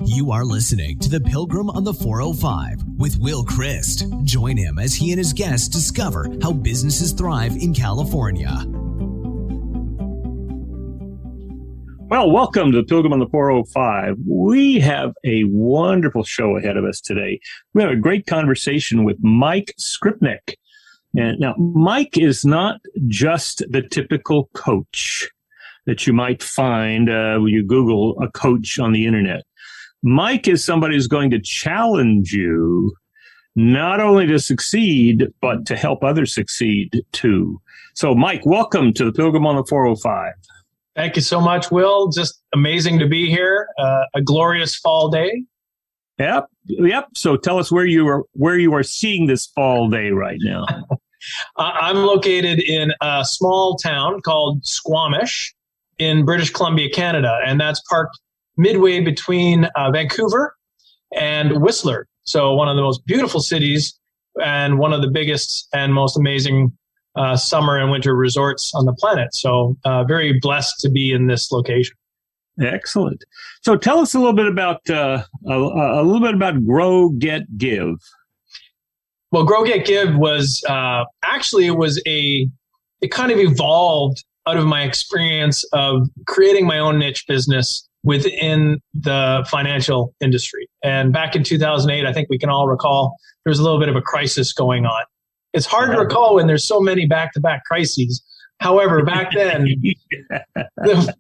You are listening to The Pilgrim on the 405 with Will Christ. Join him as he and his guests discover how businesses thrive in California. Well, welcome to The Pilgrim on the 405. We have a wonderful show ahead of us today. We have a great conversation with Mike Skrypnek. And now, Mike is not just the typical coach that you might find when you Google a coach on the internet. Mike is somebody who's going to challenge you not only to succeed, but to help others succeed too. So, Mike, welcome to The Pilgrim on the 405. Thank you so much, Will. Just amazing to be here. A glorious fall day. Yep. So tell us where you are seeing this fall day right now. I'm located in a small town called Squamish in British Columbia, Canada, and that's parked midway between Vancouver and Whistler. So one of the most beautiful cities and one of the biggest and most amazing summer and winter resorts on the planet. So very blessed to be in this location. Excellent. So tell us a little bit about Grow, Get, Give. Well, Grow, Get, Give was it kind of evolved out of my experience of creating my own niche business within the financial industry. And back in 2008, I think we can all recall there was a little bit of a crisis going on. It's hard to recall when there's so many back-to-back crises. However, back then,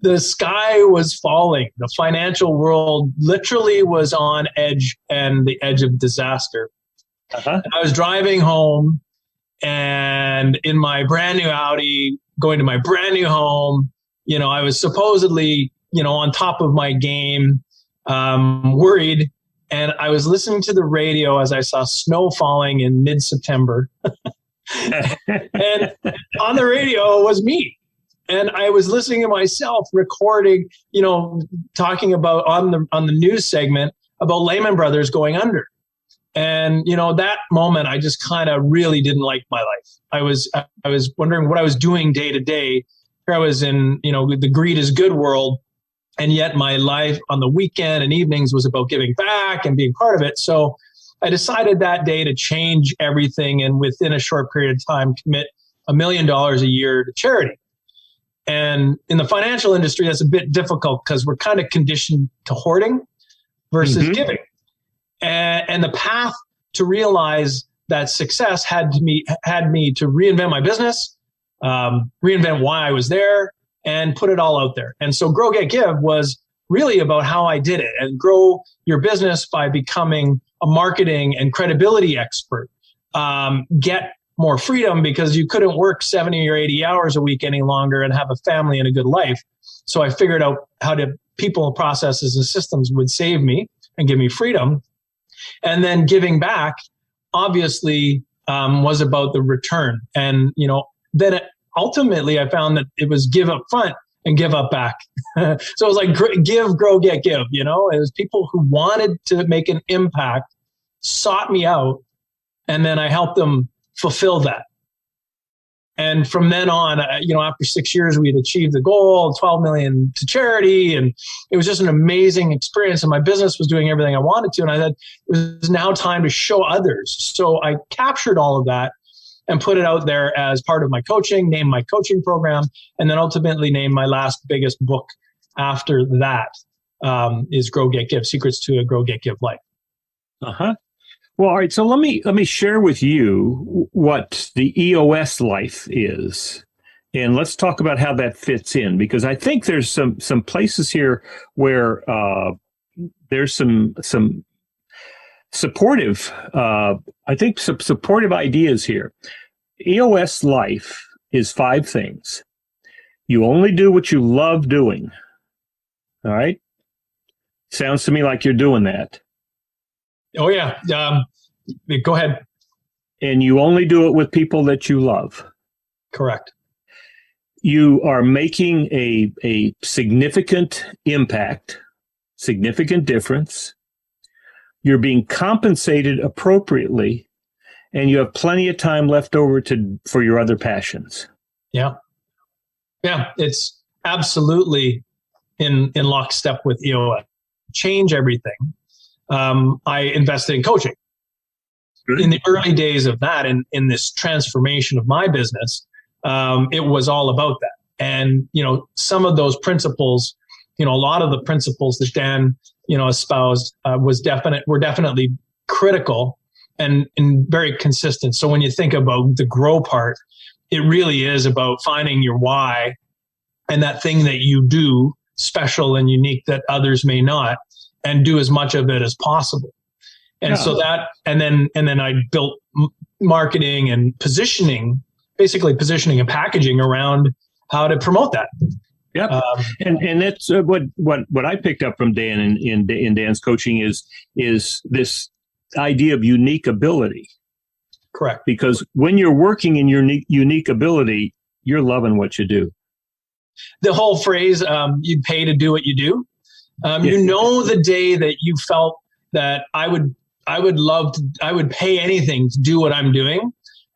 the sky was falling. The financial world literally was on edge and the edge of disaster. I was driving home and in my brand new Audi, going to my brand new home, I was supposedly on top of my game, worried. And I was listening to the radio as I saw snow falling in mid-September. And on the radio was me. And I was listening to myself recording, talking about on the news segment about Lehman Brothers going under. And, that moment, I just kind of really didn't like my life. I was wondering what I was doing day to day. Here I was in, the greed is good world. And yet my life on the weekend and evenings was about giving back and being part of it. So I decided that day to change everything and within a short period of time, commit $1 million a year to charity. And in the financial industry, that's a bit difficult because we're kind of conditioned to hoarding versus giving. And the path to realize that success had me to reinvent my business, reinvent why I was there, and put it all out there. And so Grow, Get, Give was really about how I did it and grow your business by becoming a marketing and credibility expert. Get more freedom because you couldn't work 70 or 80 hours a week any longer and have a family and a good life. So I figured out how people, processes, and systems would save me and give me freedom. And then giving back, obviously, was about the return. And, then ultimately, I found that it was give up front and give up back. So it was like give, grow, get, give. It was people who wanted to make an impact, sought me out, and then I helped them fulfill that. And from then on, after 6 years, we had achieved the goal, 12 million to charity. And it was just an amazing experience. And my business was doing everything I wanted to. And I said, it was now time to show others. So I captured all of that and put it out there as part of my coaching, named my coaching program, and then ultimately named my last biggest book after that is Grow, Get, Give, Secrets to a Grow, Get, Give Life. Well, all right. So let me share with you what the EOS life is, and let's talk about how that fits in, because I think there's some places here where there's some supportive, some supportive ideas here. EOS life is 5 things. You only do what you love doing. All right. Sounds to me like you're doing that. Oh, yeah. Go ahead. And you only do it with people that you love. Correct. You are making a significant impact, significant difference. You're being compensated appropriately, and you have plenty of time left over for your other passions. Yeah. Yeah, it's absolutely in lockstep with EOS, change everything. I invested in coaching. In the early days of that, in this transformation of my business, it was all about that. And, some of those principles, a lot of the principles that Dan, espoused were definitely critical and very consistent. So when you think about the grow part, it really is about finding your why and that thing that you do special and unique that others may not, and do as much of it as possible. And so that, and then I built marketing and basically positioning and packaging around how to promote that. Yep. And that's what I picked up from Dan in Dan's coaching is this idea of unique ability. Correct. Because when you're working in your unique ability, you're loving what you do. The whole phrase, you pay to do what you do. The day that you felt that I would pay anything to do what I'm doing,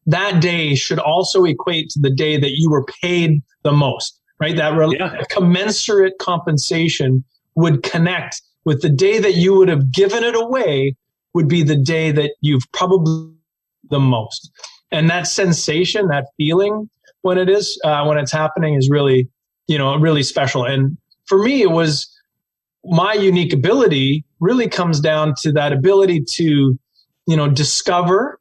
that day should also equate to the day that you were paid the most, right? That commensurate compensation would connect with the day that you would have given it away, would be the day that you've probably the most. And that sensation, that feeling when it's happening is really, really special. And for me, it was my unique ability really comes down to that ability to, discover.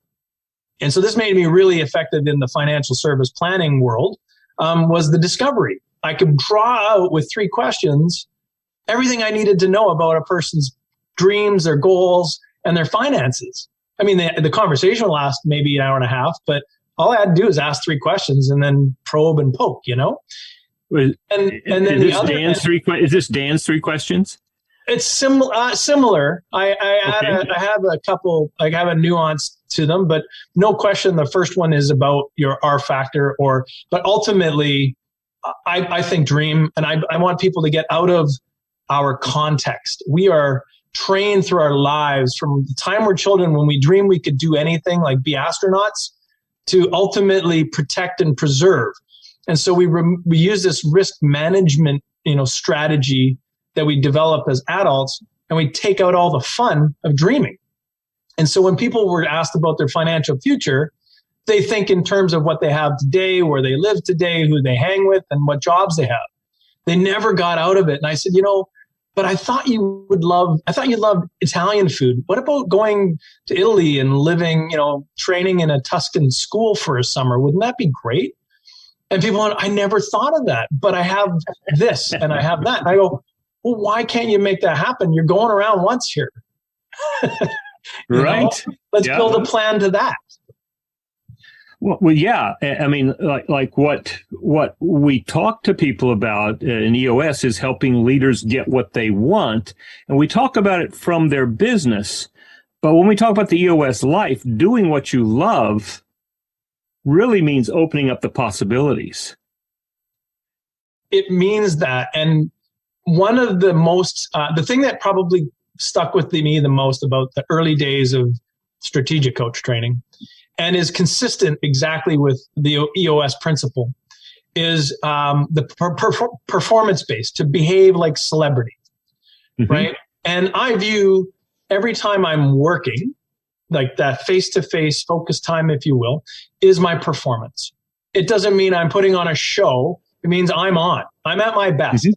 And so this made me really effective in the financial service planning world, was the discovery. I could draw out with 3 questions everything I needed to know about a person's dreams, their goals, and their finances. I mean, the conversation will last maybe an hour and a half, but all I had to do is ask 3 questions and then probe and poke, And then is this Dan's 3 questions? It's similar. I have a couple. I have a nuance to them, but no question. The first one is about your R factor, but ultimately, I think dream, and I want people to get out of our context. We are trained through our lives from the time we're children, when we dream we could do anything, like be astronauts, to ultimately protect and preserve. And so we use this risk management, strategy that we develop as adults, and we take out all the fun of dreaming. And so when people were asked about their financial future, they think in terms of what they have today, where they live today, who they hang with, and what jobs they have. They never got out of it. And I said, but I thought you'd love Italian food. What about going to Italy and living, training in a Tuscan school for a summer? Wouldn't that be great? And people went, I never thought of that, but I have this and I have that. And I go, well, why can't you make that happen? You're going around once here. Right. Let's build a plan to that. Well, yeah. I mean, like what we talk to people about in EOS is helping leaders get what they want. And we talk about it from their business. But when we talk about the EOS life, doing what you love really means opening up the possibilities. It means that. And one of the most, the thing that probably stuck with me the most about the early days of strategic coach training, and is consistent exactly with the EOS principle, is the performance-based, to behave like celebrity, right? And I view every time I'm working, like that face-to-face focus time, if you will, is my performance. It doesn't mean I'm putting on a show. It means I'm at my best.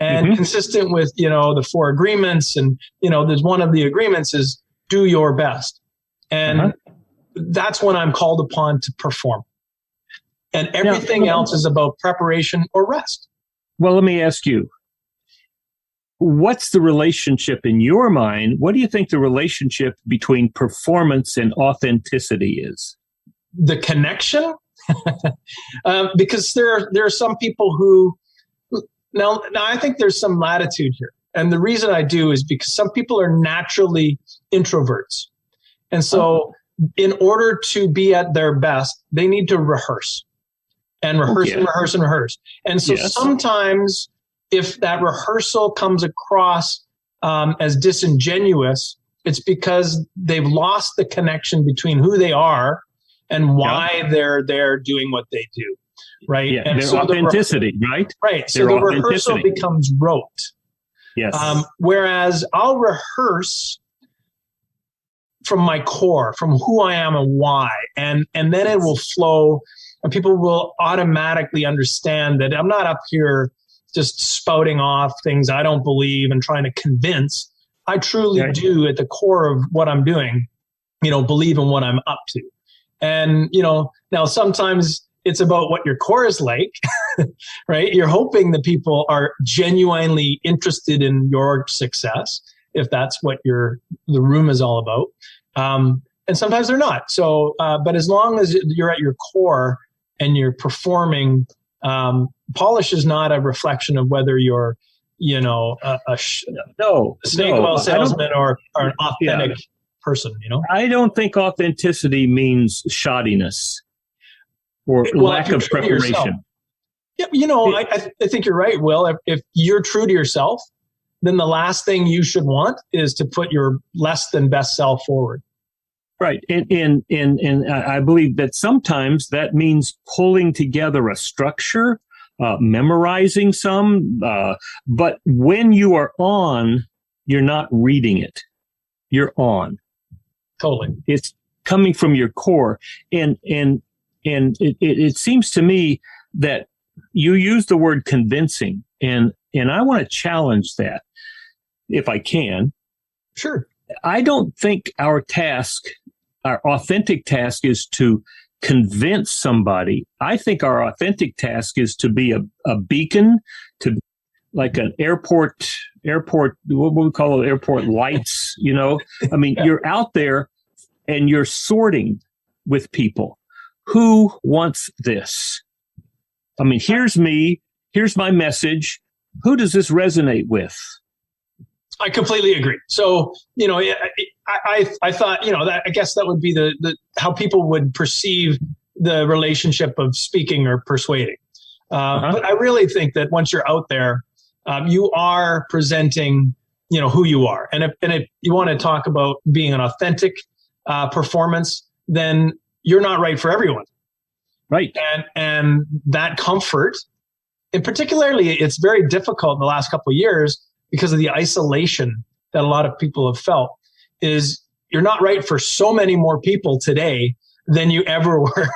And consistent with, the 4 agreements, and, there's one of the agreements is do your best. And that's when I'm called upon to perform. And everything else is about preparation or rest. Well, let me ask you, what's the relationship in your mind? What do you think the relationship between performance and authenticity is? The connection? Because there are some people who, now I think there's some latitude here. And the reason I do is because some people are naturally introverts. And so in order to be at their best, they need to rehearse and rehearse and rehearse and rehearse. And so sometimes if that rehearsal comes across as disingenuous, it's because they've lost the connection between who they are and why they're there doing what they do. right? Yeah, And their so authenticity, right? Right. So Their the rehearsal becomes rote. Yes. Whereas I'll rehearse from my core, from who I am and why, and then it will flow, and people will automatically understand that I'm not up here just spouting off things I don't believe and trying to convince. I truly do, at the core of what I'm doing, believe in what I'm up to. And, now sometimes it's about what your core is like, right? You're hoping that people are genuinely interested in your success, if that's what the room is all about. And sometimes they're not. So, but as long as you're at your core and you're performing, polish is not a reflection of whether you're, a snake oil salesman or an authentic person, I don't think authenticity means shoddiness or lack of preparation. Yeah, I think you're right, Will. If you're true to yourself, then the last thing you should want is to put your less than best self forward. Right. And I believe that sometimes that means pulling together a structure, memorizing some, but when you are on, you're not reading it. You're on. Totally. It's coming from your core. And it seems to me that you use the word convincing, and I want to challenge that if I can. Sure. I don't think our authentic task is to convince somebody. I think our authentic task is to be a beacon, to like an airport, what we call it, airport lights, I mean, You're out there and you're sorting with people. Who wants this? I mean, here's me, here's my message. Who does this resonate with? I completely agree. So, I thought, that I guess that would be the how people would perceive the relationship of speaking or persuading. But I really think that once you're out there, you are presenting, who you are. And if you want to talk about being an authentic performance, then you're not right for everyone. Right. And that comfort, and particularly it's very difficult in the last couple of years because of the isolation that a lot of people have felt, is you're not right for so many more people today than you ever were.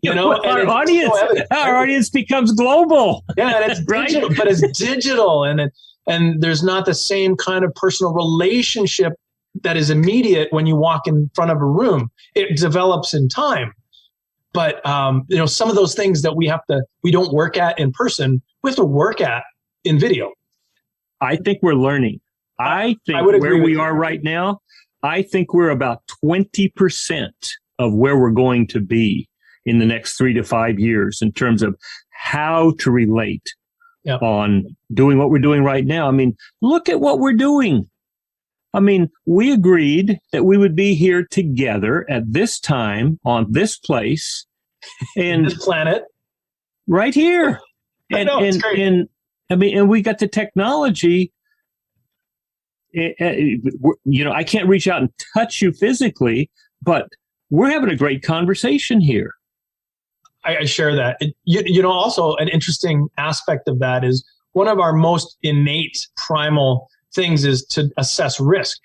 Our audience becomes global. Yeah, and it's digital, but it's digital, and there's not the same kind of personal relationship that is immediate when you walk in front of a room. It develops in time. But some of those things that we don't work at in person, we have to work at in video. I think we're learning. I think where we are right now, I think we're about 20% of where we're going to be in the next 3 to 5 years in terms of how to relate on doing what we're doing right now. I mean, look at what we're doing. I mean, we agreed that we would be here together at this time on this place and this planet right here. It's great. And we got the technology. I can't reach out and touch you physically, but we're having a great conversation here. I share that. Also an interesting aspect of that is one of our most innate primal things is to assess risk.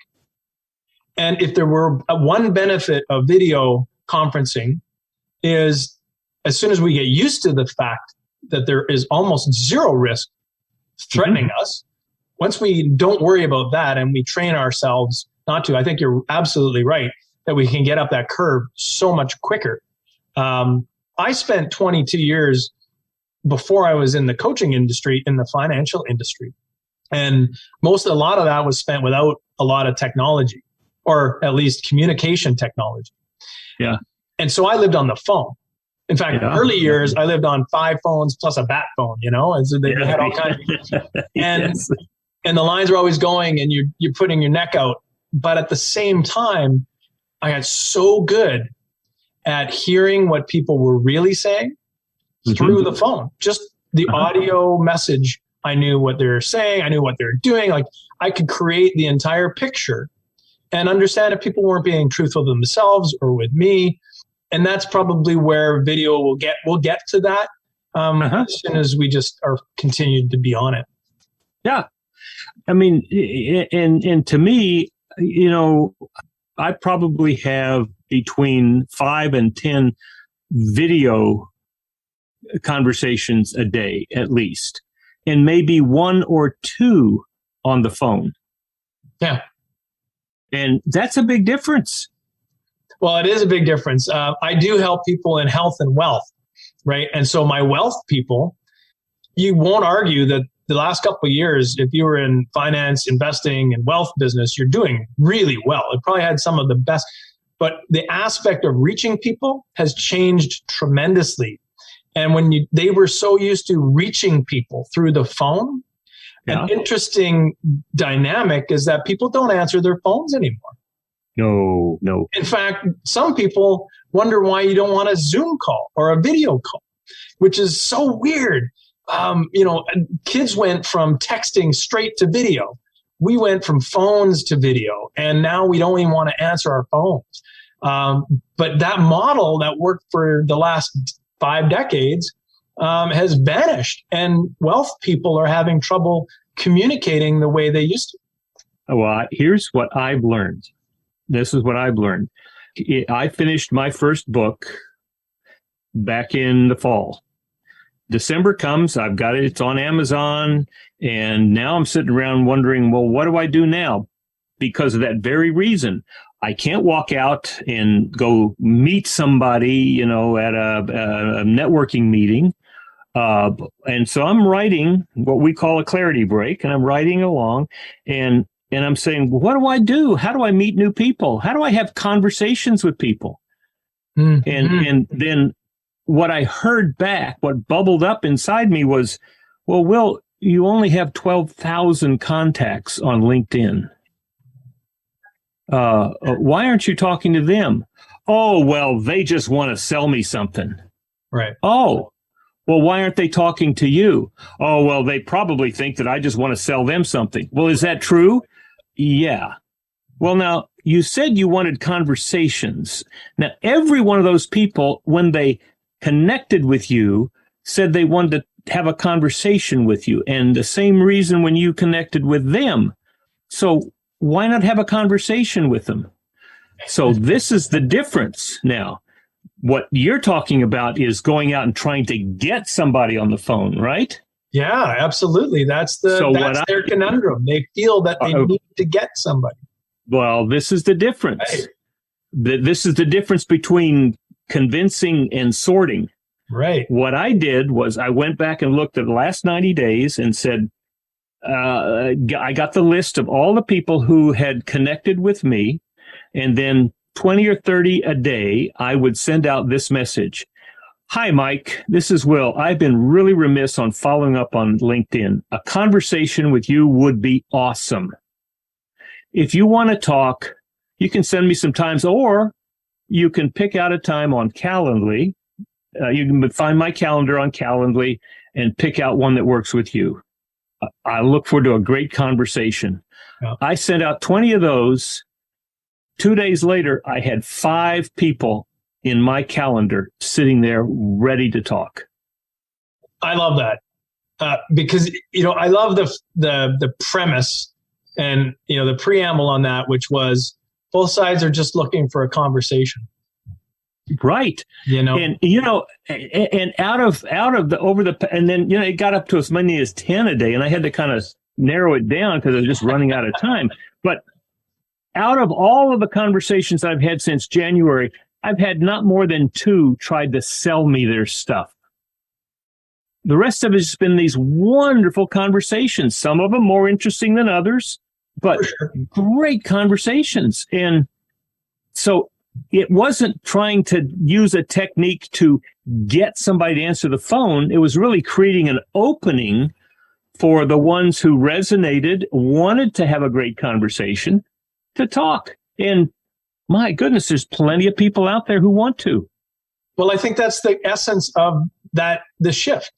And if there were one benefit of video conferencing is as soon as we get used to the fact that there is almost zero risk threatening us, once we don't worry about that and we train ourselves not to, I think you're absolutely right that we can get up that curve so much quicker. I spent 22 years before I was in the coaching industry, in the financial industry. And a lot of that was spent without a lot of technology, or at least communication technology. Yeah. And so I lived on the phone. In fact, early years, I lived on 5 phones plus a bat phone, and so they had all kinds of, and the lines were always going and you're putting your neck out. But at the same time, I got so good at hearing what people were really saying through the phone, just the audio message. I knew what they were saying. I knew what they were doing. Like I could create the entire picture and understand if people weren't being truthful to themselves or with me. And that's probably where video will get to that. as soon as we just are continued to be on it. Yeah. I mean, and to me, I probably have between 5 and 10 video conversations a day, at least, and maybe 1 or 2 on the phone. Yeah. And that's a big difference. Well, it is a big difference. I do help people in health and wealth, right? And so my wealth people, you won't argue that the last couple of years, if you were in finance, investing, and wealth business, you're doing really well. It probably had some of the best, but the aspect of reaching people has changed tremendously. And when they were so used to reaching people through the phone, an interesting dynamic is that people don't answer their phones anymore. No. In fact, some people wonder why you don't want a Zoom call or a video call, which is so weird. Kids went from texting straight to video. We went from phones to video, and now we don't even want to answer our phones. But that model that worked for the last 5 decades has vanished, and wealth people are having trouble communicating the way they used to. Well, here's what I've learned. This is what I've learned. I finished my first book back in the fall. December comes, I've got it, it's on Amazon, and now I'm sitting around wondering, well, what do I do now? Because of that very reason. I can't walk out and go meet somebody, at a networking meeting. And so I'm writing what we call a clarity break, and I'm writing along, and I'm saying, well, what do I do? How do I meet new people? How do I have conversations with people? Mm-hmm. And then what I heard back, what bubbled up inside me was, well, Will, you only have 12,000 contacts on LinkedIn. Why aren't you talking to them? Oh, well, they just want to sell me something. Right. Oh, well, why aren't they talking to you? Oh, well, they probably think that I just want to sell them something. Well, is that true? Yeah. Well, now, you said you wanted conversations. Now, every one of those people, when they connected with you, said they wanted to have a conversation with you. And the same reason when you connected with them. So why not have a conversation with them? So this is the difference now. What you're talking about is going out and trying to get somebody on the phone, right? Yeah, absolutely. That's their conundrum. They feel that they need to get somebody. Well, this is the difference. Right. This is the difference between convincing and sorting. Right. What I did was I went back and looked at the last 90 days and said, I got the list of all the people who had connected with me, and then 20 or 30 a day, I would send out this message. Hi, Mike. This is Will. I've been really remiss on following up on LinkedIn. A conversation with you would be awesome. If you want to talk, you can send me some times, or you can pick out a time on Calendly. You can find my calendar on Calendly and pick out one that works with you. I look forward to a great conversation. Yeah. I sent out 20 of those. 2 days later, I had 5 people in my calendar sitting there ready to talk. I love that because, I love the premise and, the preamble on that, which was both sides are just looking for a conversation. Right. And out of the, and then, it got up to as many as 10 a day, and I had to kind of narrow it down because I was just running out of time. But out of all of the conversations I've had since January, I've had not more than 2 tried to sell me their stuff. The rest of it has been these wonderful conversations, some of them more interesting than others, but great conversations. And so it wasn't trying to use a technique to get somebody to answer the phone. It was really creating an opening for the ones who resonated, wanted to have a great conversation, to talk. And my goodness, there's plenty of people out there who want to. Well, I think that's the essence of the shift,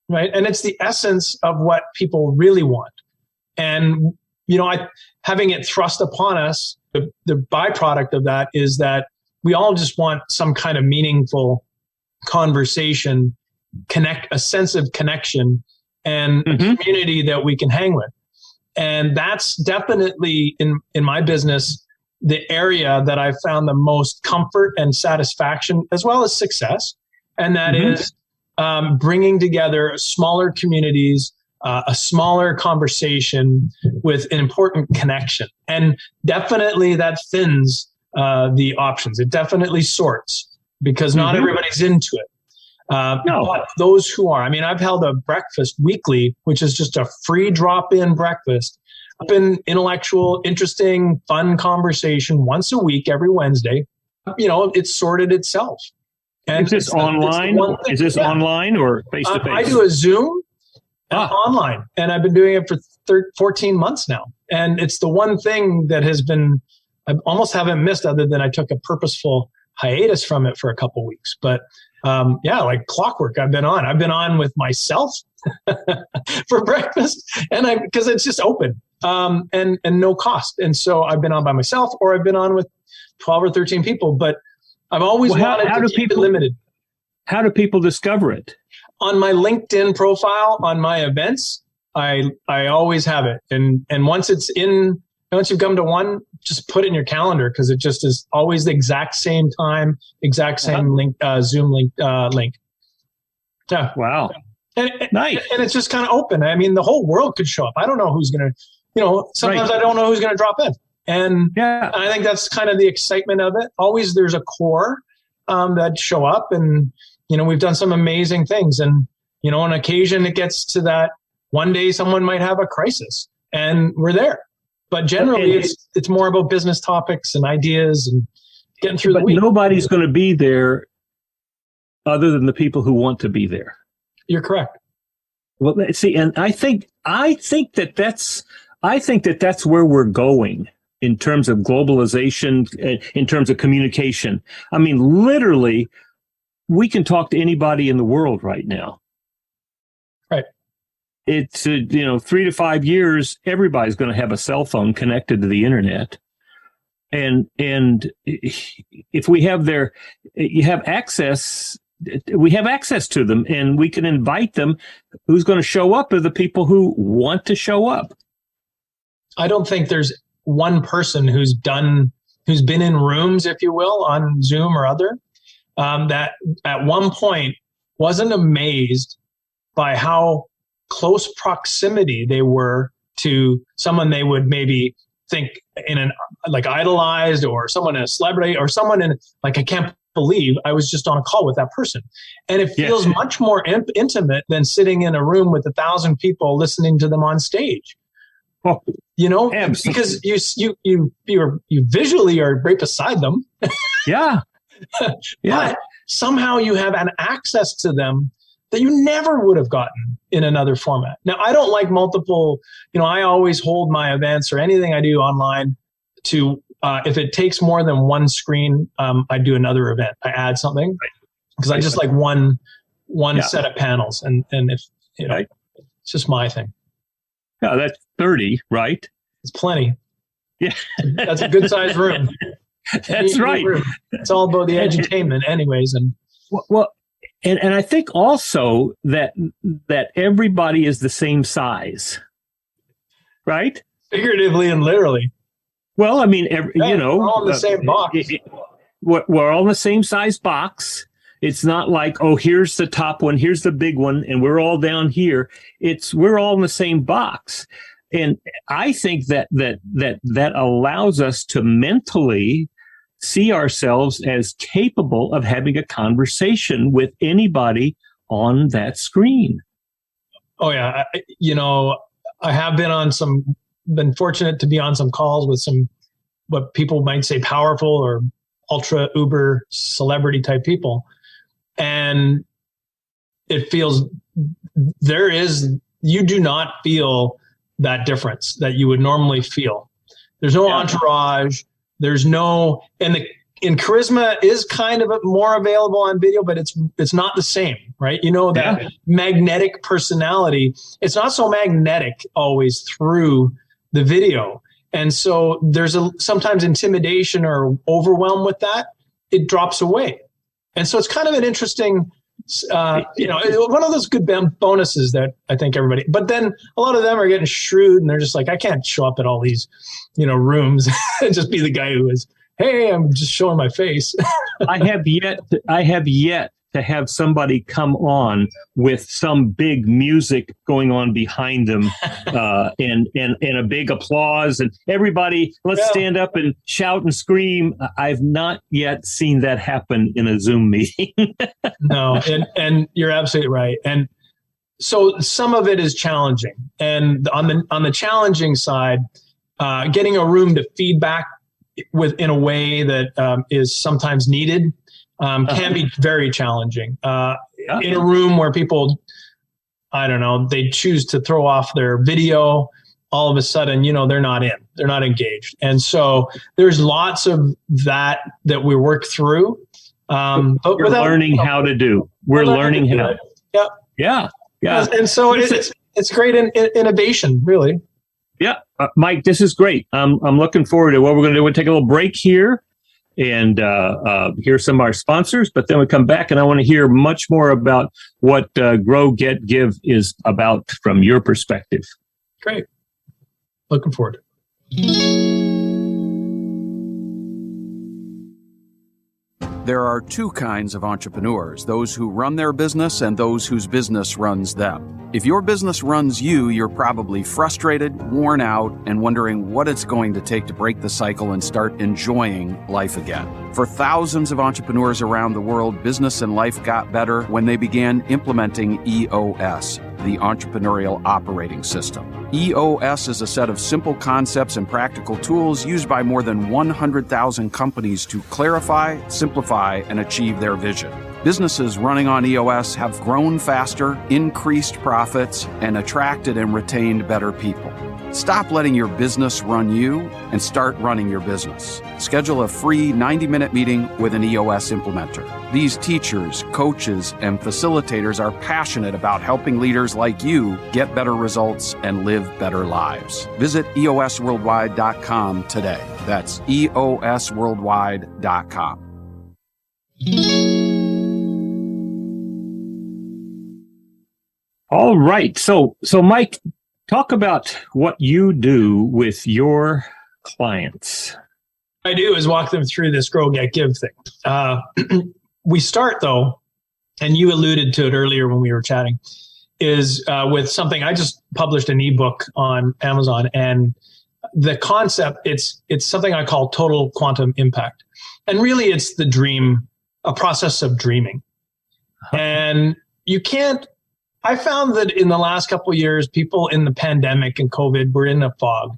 right? And it's the essence of what people really want. And, having it thrust upon us, the byproduct of that is that we all just want some kind of meaningful conversation a sense of connection and a community that we can hang with. And that's definitely in my business, the area that I found the most comfort and satisfaction, as well as success. And that is bringing together smaller communities, a smaller conversation with an important connection. And definitely that thins the options. It definitely sorts, because not everybody's into it. But those who are, I mean, I've held a breakfast weekly, which is just a free drop-in breakfast, open, intellectual, interesting, fun conversation once a week, every Wednesday. You know, it's sorted itself. And is this online? Is this online or face-to-face? I do a Zoom online, and I've been doing it for 14 months now. And it's the one thing that I almost haven't missed, other than I took a purposeful hiatus from it for a couple weeks. But like clockwork, I've been on with myself for breakfast, and because it's just open and no cost. And so I've been on by myself, or I've been on with 12 or 13 people, but I've always wanted to keep it limited. How do people discover it? On my LinkedIn profile, on my events, I always have it. And once you've come to one, just put it in your calendar, because it just is always the exact same time, exact same link, Zoom link. Yeah. Wow. And, nice. And it's just kind of open. I mean, the whole world could show up. I don't know who's going to, sometimes I don't know who's going to drop in. And I think that's kind of the excitement of it. Always there's a core that show up, and, we've done some amazing things. And, on occasion it gets to that one day someone might have a crisis, and we're there. But generally it's more about business topics and ideas and getting through the week. Nobody's going to be there other than the people who want to be there. You're correct. Well, see, and I think that's where we're going in terms of globalization, in terms of communication. I mean, literally, we can talk to anybody in the world right now. Right. It's 3 to 5 years, everybody's going to have a cell phone connected to the internet, and if we have we have access to them, and we can invite them. Who's going to show up are the people who want to show up. I don't think there's one person who's been in rooms, if you will, on Zoom or other, that at one point wasn't amazed by how close proximity they were to someone they would maybe think idolized, or someone in a celebrity, or someone in I can't believe I was just on a call with that person. And it feels much more intimate than sitting in a room with 1,000 people listening to them on stage. Well, because you visually are right beside them. Yeah. But somehow you have an access to them that you never would have gotten in another format. Now, I don't like multiple, I always hold my events or anything I do online to, if it takes more than one screen, I do another event. I add something, because I just like one set of panels. And if, it's just my thing. Yeah, that's 30, right? It's plenty. Yeah. That's a good sized room. That's right. It's all about the edutainment anyways. And And I think also that everybody is the same size, right? Figuratively and literally. Well, I mean, we're all in the same box. We're all in the same size box. It's not like, oh, here's the top one, here's the big one, and we're all down here. We're all in the same box. And I think that allows us to mentally see ourselves as capable of having a conversation with anybody on that screen. Oh yeah. I have been fortunate to be on some calls with some, what people might say powerful or ultra uber celebrity type people. And it feels you do not feel that difference that you would normally feel. There's no entourage. There's no, and charisma is kind of more available on video, but it's not the same, right? That magnetic personality, it's not so magnetic always through the video. And so there's sometimes intimidation or overwhelm with that. It drops away. And so it's kind of an interesting One of those good bonuses that I think everybody, but then a lot of them are getting shrewd and they're just like, I can't show up at all these, rooms and just be the guy who is, hey, I'm just showing my face. I have yet to have somebody come on with some big music going on behind them, and a big applause and everybody, let's stand up and shout and scream. I've not yet seen that happen in a Zoom meeting. No, and you're absolutely right. And so some of it is challenging. And on the challenging side, getting a room to feedback in a way that is sometimes needed can be very challenging. In a room where people, I don't know, they choose to throw off their video, all of a sudden, they're not engaged. And so there's lots of that we work through. But we're learning how to do. We're learning how. Yeah. And so it's great innovation, really. Yeah, Mike, this is great. I'm looking forward to what we're going to do. We'll take a little break here and hear some of our sponsors, but then we come back and I want to hear much more about what Grow, Get, Give is about from your perspective. Great. Looking forward. There are two kinds of entrepreneurs, those who run their business and those whose business runs them. If your business runs you, you're probably frustrated, worn out, and wondering what it's going to take to break the cycle and start enjoying life again. For thousands of entrepreneurs around the world, business and life got better when they began implementing EOS, the Entrepreneurial Operating System. EOS is a set of simple concepts and practical tools used by more than 100,000 companies to clarify, simplify, and achieve their vision. Businesses running on EOS have grown faster, increased profits, and attracted and retained better people. Stop letting your business run you and start running your business. Schedule a free 90-minute meeting with an EOS implementer. These teachers, coaches, and facilitators are passionate about helping leaders like you get better results and live better lives. Visit EOSworldwide.com today. That's EOSworldwide.com. All right. So Mike, talk about what you do with your clients. What I do is walk them through this Grow, Get, Give thing. We start, though, and you alluded to it earlier when we were chatting, is with something. I just published an ebook on Amazon, and the concept, it's something I call total quantum impact. And really, it's the dream, a process of dreaming. And you can't, I found that in the last couple of years, people in the pandemic and COVID were in a fog.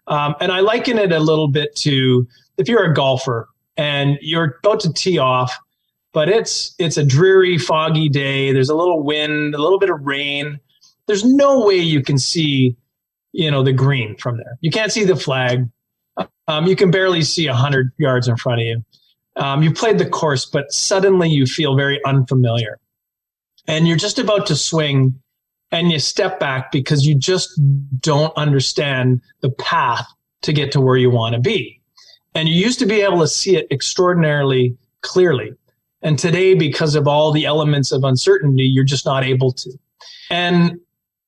And I liken it a little bit to if you're a golfer and you're about to tee off, but it's a dreary, foggy day. There's a little wind, a little bit of rain. There's no way you can see, the green from there. You can't see the flag. You can barely see 100 yards in front of you. You played the course, but suddenly you feel very unfamiliar. And you're just about to swing and you step back because you just don't understand the path to get to where you want to be. And you used to be able to see it extraordinarily clearly. And today, because of all the elements of uncertainty, you're just not able to. And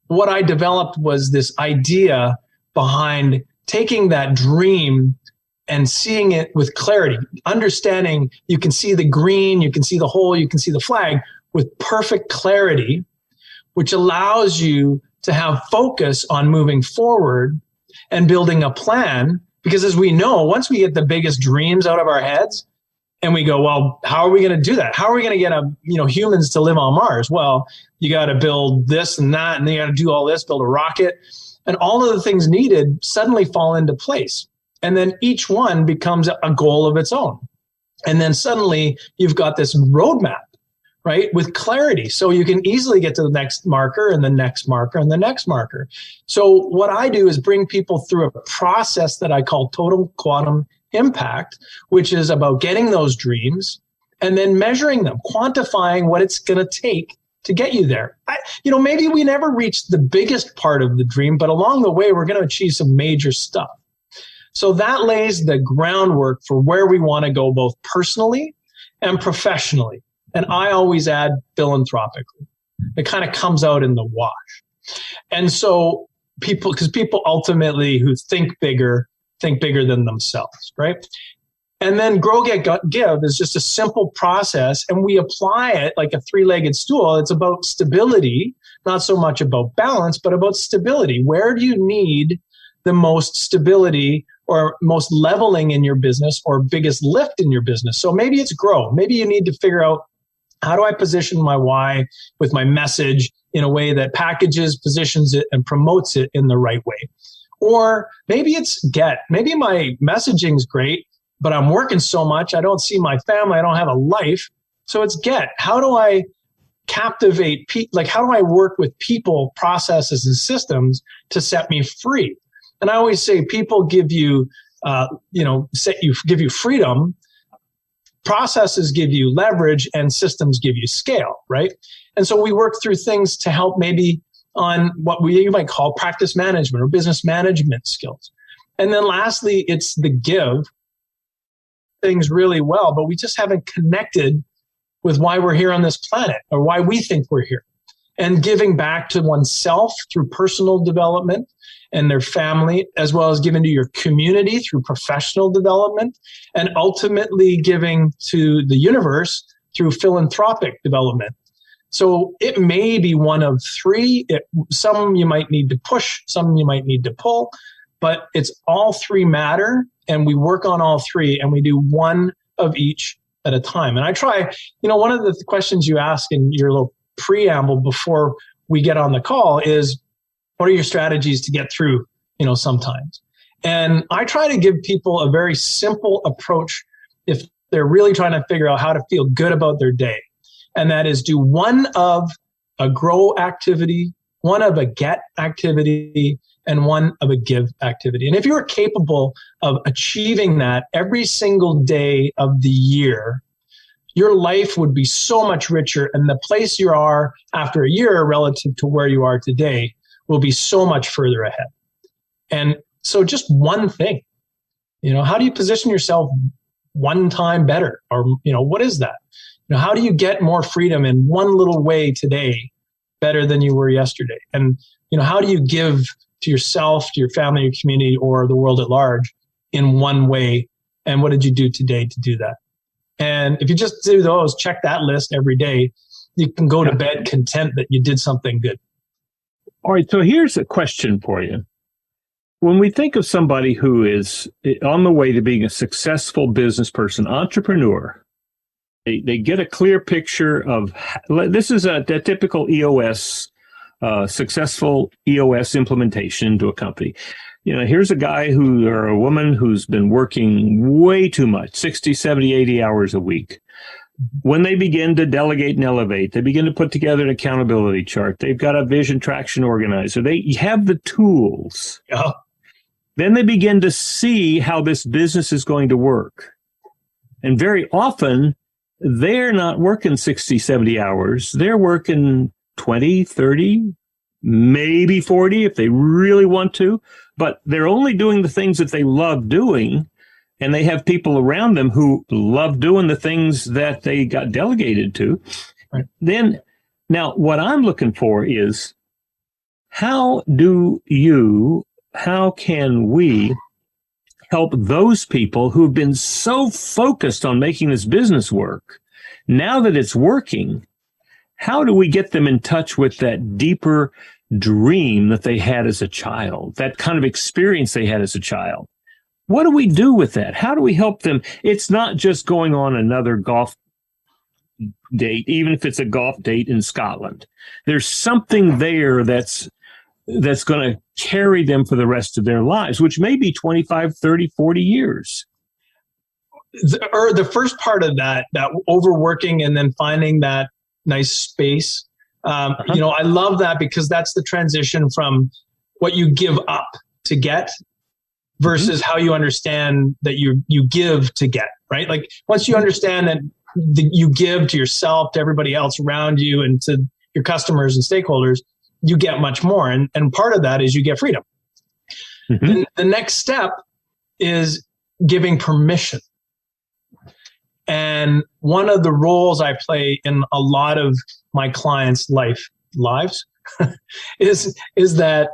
what I developed was this idea behind taking that dream and seeing it with clarity, understanding you can see the green, you can see the hole, you can see the flag with perfect clarity, which allows you to have focus on moving forward and building a plan. Because as we know, once we get the biggest dreams out of our heads and we go, well, how are we going to do that? How are we going to get humans to live on Mars? Well, you got to build this and that, and then you got to do all this, build a rocket, and all of the things needed suddenly fall into place. And then each one becomes a goal of its own. And then suddenly you've got this roadmap, right, with clarity. So you can easily get to the next marker and the next marker and the next marker. So what I do is bring people through a process that I call total quantum impact, which is about getting those dreams and then measuring them, quantifying what it's going to take to get you there. Maybe we never reach the biggest part of the dream, but along the way, we're going to achieve some major stuff. So that lays the groundwork for where we want to go, both personally and professionally. And I always add philanthropically. It kind of comes out in the wash. And so because people ultimately who think bigger than themselves, right? And then Grow, Get, Give is just a simple process, and we apply it like a three-legged stool. It's about stability, not so much about balance, but about stability. Where do you need the most stability or most leveling in your business or biggest lift in your business? So maybe it's grow. Maybe you need to figure out, how do I position my why with my message in a way that packages, positions it, and promotes it in the right way? Or maybe it's get. Maybe my messaging's great, but I'm working so much, I don't see my family, I don't have a life. So it's get. How do I captivate people? Like, how do I work with people, processes, and systems to set me free? And I always say people give you, give you freedom, processes give you leverage, and systems give you scale, right? And so we work through things to help maybe on what you might call practice management or business management skills. And then lastly, it's the give. Things really well, but we just haven't connected with why we're here on this planet or why we think we're here. And giving back to oneself through personal development and their family, as well as giving to your community through professional development, and ultimately giving to the universe through philanthropic development. So it may be one of three. Some you might need to push, some you might need to pull, but it's all three matter. And we work on all three, and we do one of each at a time. And I try, one of the questions you ask in your little preamble before we get on the call is, what are your strategies to get through, sometimes? And I try to give people a very simple approach if they're really trying to figure out how to feel good about their day. And that is, do one of a grow activity, one of a get activity, and one of a give activity. And if you are capable of achieving that every single day of the year, your life would be so much richer, and the place you are after a year relative to where you are today will be so much further ahead. And so just one thing, how do you position yourself one time better? Or, what is that? How do you get more freedom in one little way today better than you were yesterday? And, how do you give to yourself, to your family, your community, or the world at large in one way? And what did you do today to do that? And if you just do those, check that list every day, you can go to bed content that you did something good. All right. So here's a question for you. When we think of somebody who is on the way to being a successful business person, entrepreneur, they get a clear picture of, this is a typical EOS, successful EOS implementation into a company. Here's a guy or a woman who's been working way too much, 60, 70, 80 hours a week. When they begin to delegate and elevate, they begin to put together an accountability chart. They've got a vision traction organizer. They have the tools. Yeah. Then they begin to see how this business is going to work. And very often, they're not working 60, 70 hours. They're working 20, 30, maybe 40 if they really want to. But they're only doing the things that they love doing. And they have people around them who love doing the things that they got delegated to. Right. Now, what I'm looking for is, how can we help those people who've been so focused on making this business work? Now that it's working, how do we get them in touch with that deeper dream that they had as a child, that kind of experience they had as a child? What do we do with that? How do we help them? It's not just going on another golf date, even if it's a golf date in Scotland. There's something there that's going to carry them for the rest of their lives, which may be 25, 30, 40 years. The first part of that overworking and then finding that nice space, I love that, because that's the transition from what you give up to get versus how you understand that you give to get, right? Like, once you understand that you give to yourself, to everybody else around you, and to your customers and stakeholders, you get much more. And part of that is you get freedom. Mm-hmm. The next step is giving permission. And one of the roles I play in a lot of my clients' lives is that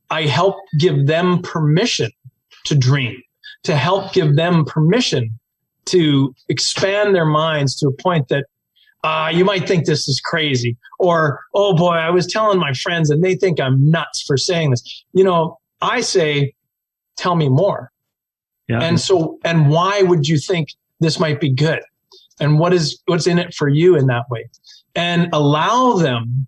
I help give them permission to dream, to help give them permission to expand their minds to a point that you might think this is crazy, or, oh boy, I was telling my friends and they think I'm nuts for saying this. I say, tell me more. Yeah. And why would you think this might be good? And what's in it for you in that way? And allow them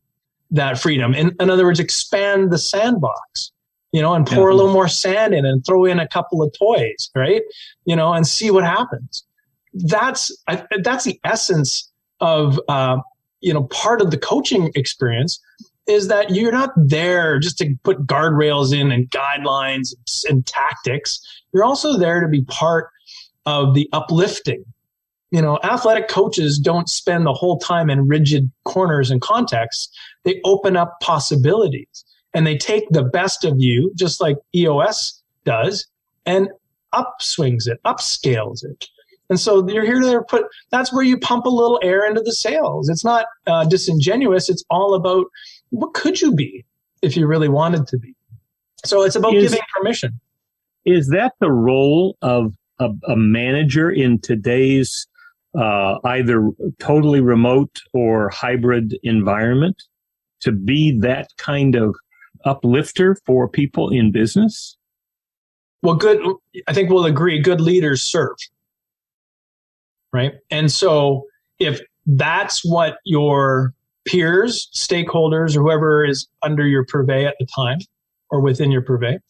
that freedom. In other words, expand the sandbox, and pour a little more sand in and throw in a couple of toys, right? And see what happens. That's the essence of, part of the coaching experience, is that you're not there just to put guardrails in and guidelines and tactics. You're also there to be part of the uplifting. Athletic coaches don't spend the whole time in rigid corners and contexts. They open up possibilities, and they take the best of you, just like EOS does, and upswings it, upscales it. And so you're here to that's where you pump a little air into the sails. It's not disingenuous. It's all about what could you be if you really wanted to be. So it's about giving permission. Is that the role of a manager in today's either totally remote or hybrid environment, to be that kind of uplifter for people in business? Well, I think we'll agree, good leaders serve. Right. And so if that's what your peers, stakeholders, or whoever is under your purvey at the time or within your purvey,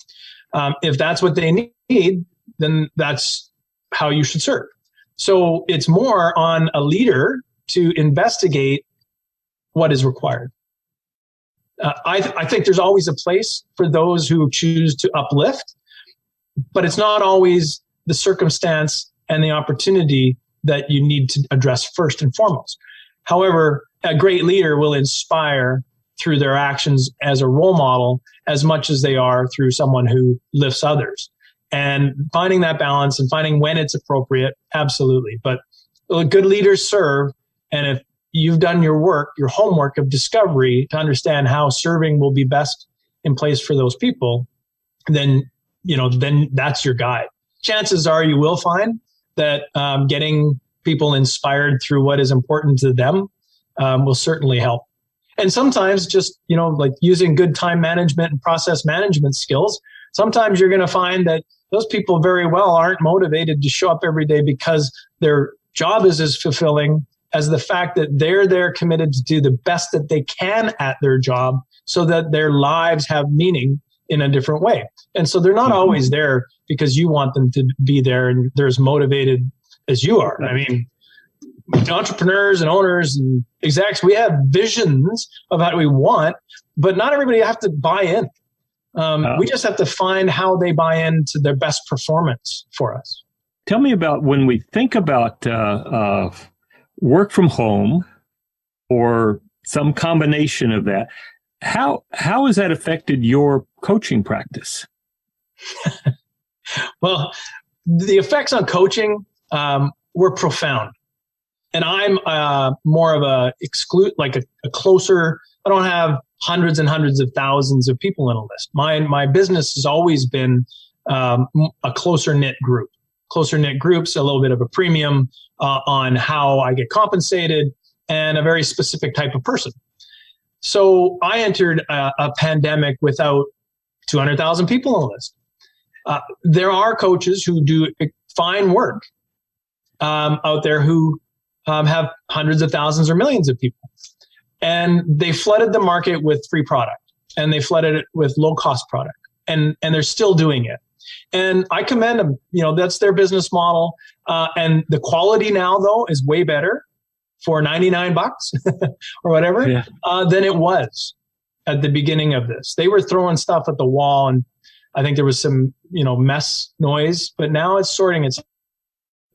if that's what they need, then that's how you should serve. So it's more on a leader to investigate what is required. I think there's always a place for those who choose to uplift, but it's not always the circumstance and the opportunity that you need to address first and foremost. However, a great leader will inspire through their actions as a role model as much as they are through someone who lifts others. And finding that balance and finding when it's appropriate, absolutely. But good leaders serve. And if you've done your work, your homework of discovery to understand how serving will be best in place for those people, then that's your guide. Chances are you will find that getting people inspired through what is important to them will certainly help. And sometimes just, like using good time management and process management skills, sometimes you're going to find that those people very well aren't motivated to show up every day because their job is as fulfilling as the fact that they're there committed to do the best that they can at their job so that their lives have meaning in a different way. And so they're not always there because you want them to be there and they're as motivated as you are. I mean, entrepreneurs and owners and execs, we have visions of how we want, but not everybody has to buy in. We just have to find how they buy into their best performance for us. Tell me about when we think about work from home or some combination of that. How has that affected your coaching practice? Well, the effects on coaching were profound. And I'm more of a closer, I don't have hundreds and hundreds of thousands of people in a list. My business has always been a closer knit group. Closer knit groups, a little bit of a premium on how I get compensated, and a very specific type of person. So I entered a pandemic without 200,000 people on the list. There are coaches who do fine work out there who have hundreds of thousands or millions of people. And they flooded the market with free product, and they flooded it with low cost product, and they're still doing it. And I commend them, that's their business model. And the quality now though is way better for $99 or whatever than it was at the beginning of this. They were throwing stuff at the wall, and I think there was some, mess noise, but now it's sorting its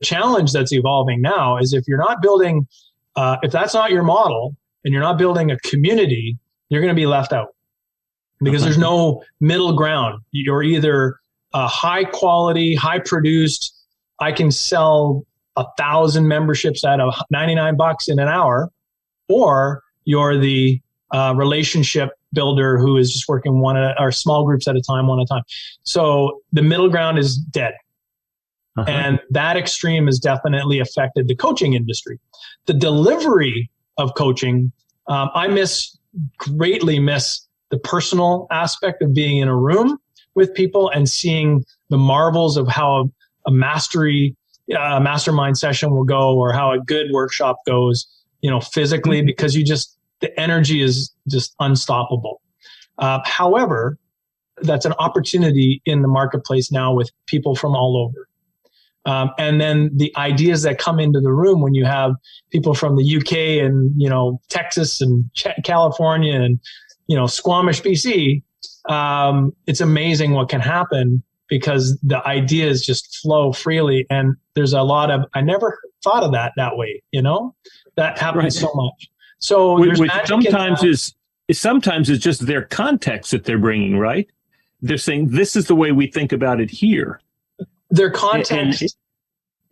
challenge that's evolving now is if you're not building, if that's not your model and you're not building a community, you're going to be left out because there's no middle ground. You're either high quality, high produced, I can sell 1,000 memberships at $99 in an hour, or you're the relationship builder who is just working or small groups at a time, one at a time. So the middle ground is dead. And that extreme has definitely affected the coaching industry. The delivery of coaching, I greatly miss the personal aspect of being in a room with people and seeing the marvels of how a mastermind session will go, or how a good workshop goes, physically, because the energy is just unstoppable. However, that's an opportunity in the marketplace now with people from all over. And then the ideas that come into the room when you have people from the UK and, Texas and California and, Squamish, BC, it's amazing what can happen because the ideas just flow freely. And there's a lot of, I never thought of that way, that happens so much. So which sometimes is just their context that they're bringing, right? They're saying, this is the way we think about it here. Their context.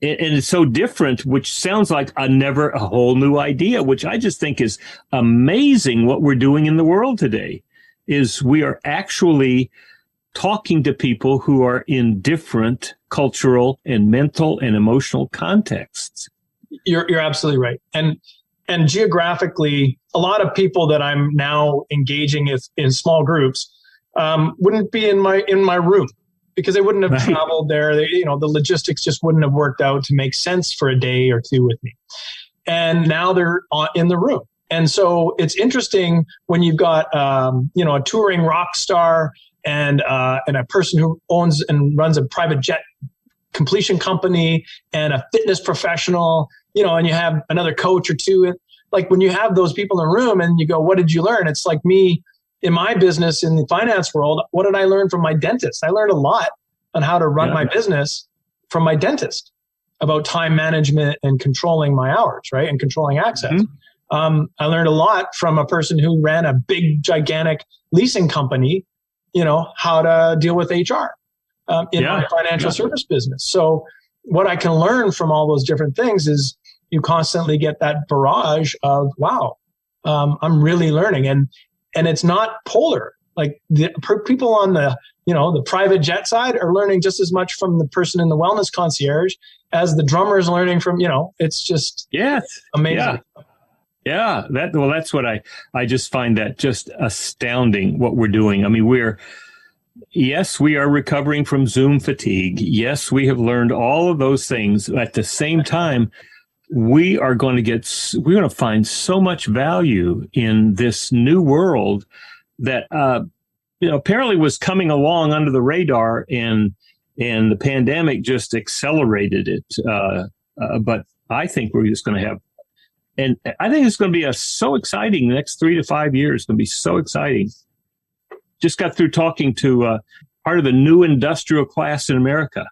And it's so different, which sounds like a whole new idea, which I just think is amazing. What we're doing in the world today is we are actually talking to people who are in different cultural and mental and emotional contexts. You're absolutely right. And geographically, a lot of people that I'm now engaging in small groups wouldn't be in my room, because they wouldn't have traveled there. The logistics just wouldn't have worked out to make sense for a day or two with me. And now they're in the room. And so it's interesting when you've got, a touring rock star and a person who owns and runs a private jet completion company and a fitness professional, and you have another coach or two. Like when you have those people in the room and you go, what did you learn? It's like me. In my business, in the finance world, what did I learn from my dentist? I learned a lot on how to run my business from my dentist about time management and controlling my hours, right? And controlling access. Mm-hmm. I learned a lot from a person who ran a big, gigantic leasing company, how to deal with HR in my financial service business. So what I can learn from all those different things is you constantly get that barrage of, wow, I'm really learning. And it's not polar. Like the people on the private jet side are learning just as much from the person in the wellness concierge as the drummer is learning from, it's just amazing. Yeah. That's what I just find that just astounding what we're doing. I mean, we are recovering from Zoom fatigue. Yes, we have learned all of those things. At the same time, we're going to find so much value in this new world that, apparently was coming along under the radar, and the pandemic just accelerated it. But I think we're just going to have, and I think it's going to be so exciting. The next 3 to 5 years is going to be so exciting. Just got through talking to part of the new industrial class in America.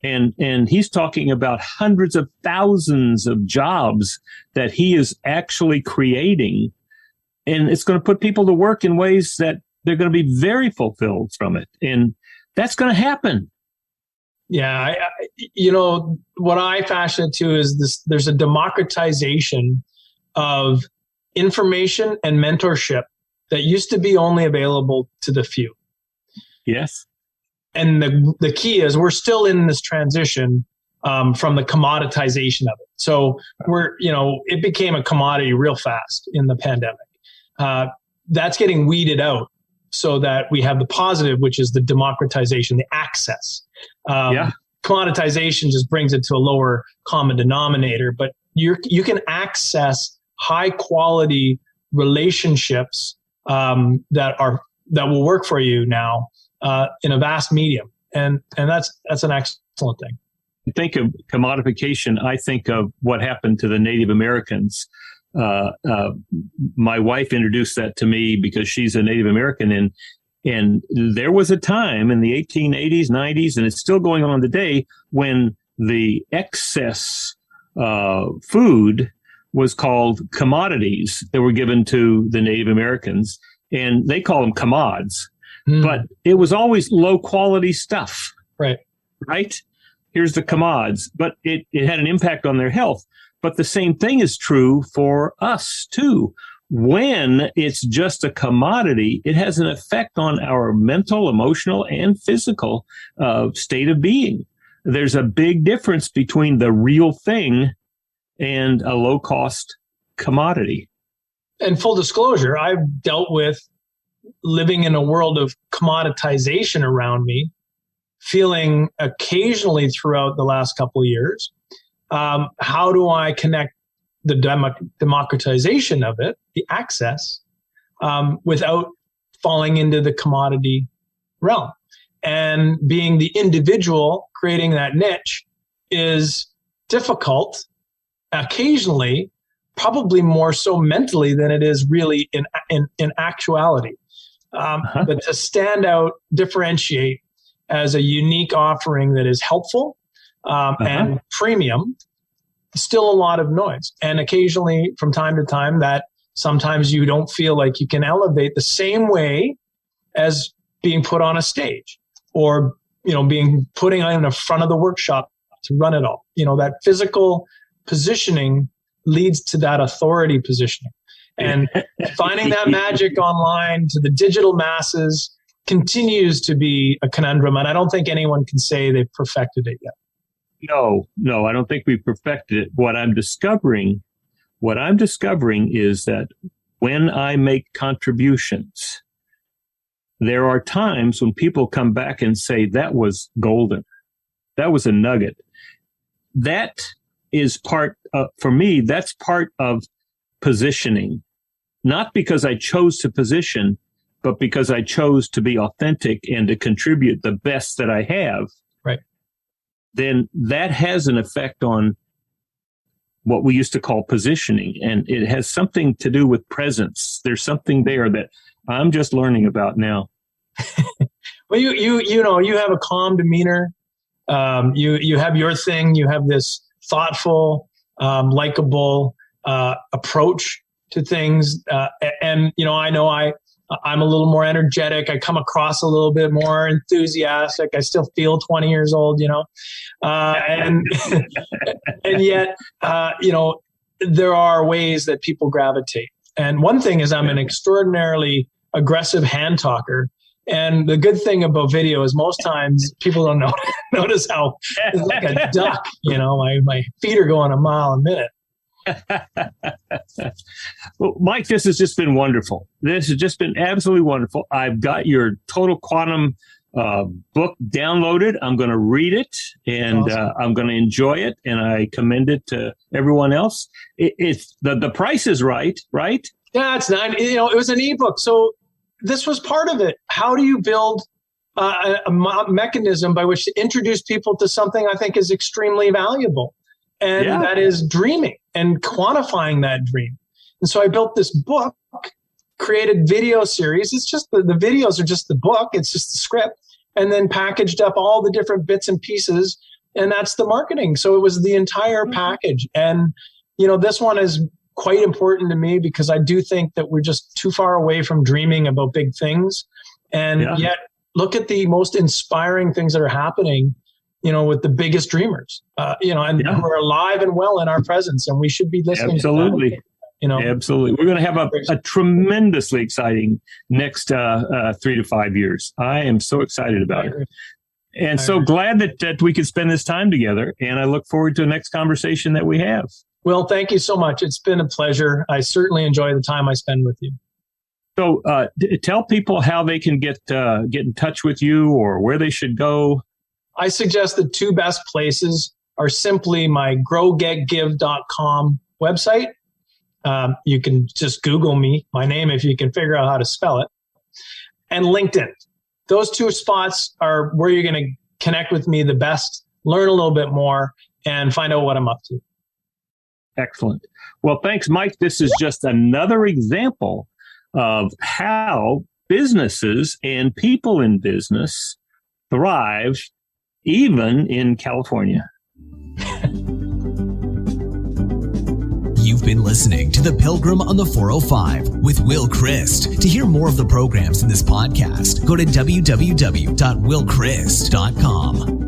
And he's talking about hundreds of thousands of jobs that he is actually creating. And it's going to put people to work in ways that they're going to be very fulfilled from it. And that's going to happen. Yeah. What I fashion it to is this, there's a democratization of information and mentorship that used to be only available to the few. Yes. And the key is we're still in this transition from the commoditization of it. So it became a commodity real fast in the pandemic. That's getting weeded out so that we have the positive, which is the democratization, the access. Commoditization just brings it to a lower common denominator, but you can access high quality relationships that will work for you now. In a vast medium. And that's an excellent thing. Think of commodification. I think of what happened to the Native Americans. My wife introduced that to me because she's a Native American. And there was a time in the 1880s, 90s, and it's still going on today, when the excess food was called commodities that were given to the Native Americans. And they call them commods. But it was always low quality stuff. Right. here's the commods, but it had an impact on their health. But the same thing is true for us too. When it's just a commodity, it has an effect on our mental, emotional, and physical state of being. There's a big difference between the real thing and a low-cost commodity. And full disclosure, I've dealt with living in a world of commoditization around me, feeling occasionally throughout the last couple of years, how do I connect the democratization of it, the access, without falling into the commodity realm? And being the individual creating that niche is difficult occasionally, probably more so mentally than it is really in actuality. But to stand out, differentiate as a unique offering that is helpful and premium, still a lot of noise. And occasionally, from time to time, that sometimes you don't feel like you can elevate the same way as being put on a stage or, being putting on the front of the workshop to run it all. That physical positioning leads to that authority positioning. And finding that magic online to the digital masses continues to be a conundrum. And I don't think anyone can say they've perfected it yet. No, I don't think we've perfected it. What I'm discovering is that when I make contributions, there are times when people come back and say, that was golden. That was a nugget. That is for me, that's part of positioning. Not because I chose to position, but because I chose to be authentic and to contribute the best that I have. Right. Then that has an effect on what we used to call positioning. And it has something to do with presence. There's something there that I'm just learning about now. Well, you have a calm demeanor. You have your thing. You have this thoughtful, likable approach to things. And I know I'm a little more energetic. I come across a little bit more enthusiastic. I still feel 20 years old, and yet, there are ways that people gravitate. And one thing is I'm an extraordinarily aggressive hand talker. And the good thing about video is most times people don't notice how it's like a duck, my feet are going a mile a minute. Well, Mike, this has just been wonderful. This has just been absolutely wonderful. I've got your Total Quantum book downloaded. I'm going to read it, and awesome. I'm going to enjoy it, and I commend it to everyone else. It's the price is right? Yeah, it's not. It was an ebook, so this was part of it. How do you build a mechanism by which to introduce people to something I think is extremely valuable? And that is dreaming and quantifying that dream. And so I built this book, created video series. It's just the videos are just the book. It's just the script, and then packaged up all the different bits and pieces. And that's the marketing. So it was the entire package. And, this one is quite important to me because I do think that we're just too far away from dreaming about big things. And yet look at the most inspiring things that are happening, with the biggest dreamers, who are alive and well in our presence, and we should be listening. Absolutely. To them, Absolutely. We're going to have a tremendously exciting next 3 to 5 years. I am so excited about it. And so glad that we could spend this time together. And I look forward to the next conversation that we have. Well, thank you so much. It's been a pleasure. I certainly enjoy the time I spend with you. So tell people how they can get in touch with you or where they should go. I suggest the two best places are simply my growgetgive.com website. You can just Google me, my name, if you can figure out how to spell it, and LinkedIn. Those two spots are where you're going to connect with me the best, learn a little bit more, and find out what I'm up to. Excellent. Well, thanks, Mike. This is just another example of how businesses and people in business thrive even in California. You've been listening to The Pilgrim on the 405 with Will Christ. To hear more of the programs in this podcast, go to www.willchrist.com.